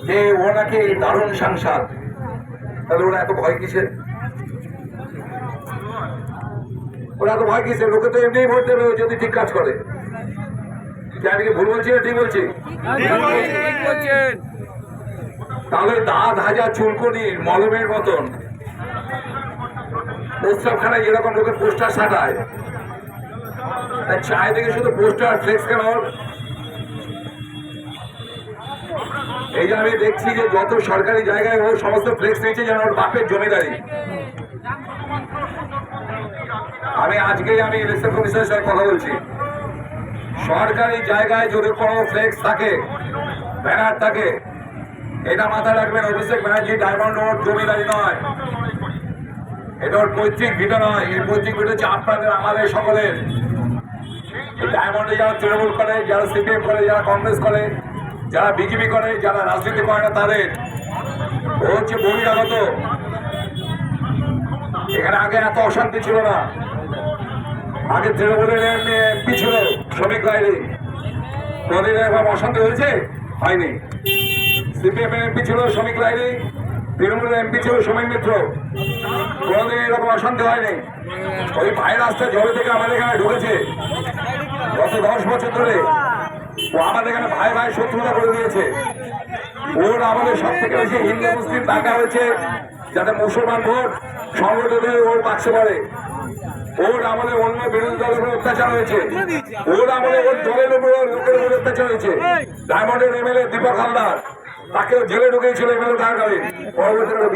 যে ও নাকি দারুণ সাংসদ, তাহলে ওরা এত ভয় কিসের? ওরা এত ভয় কিসের? লোকে তো এমনি ভোট দেবে যদি ঠিক কাজ করে। আমি কি ভুল বলছি না ঠিক বলছি? তাহলে দাঁত হাজার চুলকনির মলমের মতন প্রস্তাবখানায় যেরকম লোকের পোস্টার সাটায়, চায় দেখে শুধু পোস্টার ফ্লেক্স কেন? এই যে আমি দেখছি যে যত সরকারি জায়গায় ও সমস্ত ফ্লেক্স নিয়েছে যেন ওর বাপের জমিদারি। আমি ইলেকশন কমিশনের সাথে কথা বলছি, সরকারি জায়গায় যদি কোনো ফ্লেক্স থাকে, ব্যানার থাকে, এটা মাথায় রাখবেন, অভিষেক ব্যানার্জি ডায়মন্ড ওর জমিদারি নয়, এটা ওর পৈতৃক ভিটা নয়। এই পৈতৃক ভিটা হচ্ছে আপনাদের, আমাদের সকলের। ডায়মন্ডে যারা তৃণমূল করে, যারা সিপিএম করে, যারা কংগ্রেস করে, যারা বিজেপি করে, যারা রাজনীতি করে না, তাদের। ও হচ্ছে বহিরাগত। এখানে আগে এত অশান্তি ছিল না। আগে তৃণমূলের এমপি ছিল শ্রমিক লাইনে, কোনদিন এরকম অশান্তি হয়েছে? হয়নি। সিপিএম এর এমপি ছিল শ্রমিক লাইনে, তৃণমূলের এমপি ছিল সমীর মিত্র, কোনদিন এরকম অশান্তি হয়নি। ওই ভাই রাস্তায় জলে থেকে আমাদের এখানে ঢুকেছে গত 10 বছর ধরে। ও আমাদের এখানে ভাই ভাই শত্রুতা করে দিয়েছে। ওর আমাদের সব থেকে বেশি হিন্দু মুসলিম ডাকা হয়েছে যাতে মুসলমান ভোট সংগঠিত হয়ে ওর বাক্সে পড়ে। ওর আমাদের অন্য বিরোধী দলের উপর অত্যাচার হয়েছে, ওর আমাদের ওর দলের উপর লোকের উপর অত্যাচার হয়েছে। ডায়মন্ডের এমএলএ দীপক হালদার, তাকেও জেলে ঢুকিয়েছিল এমএলএ কারাগারে। পরবর্তীকালে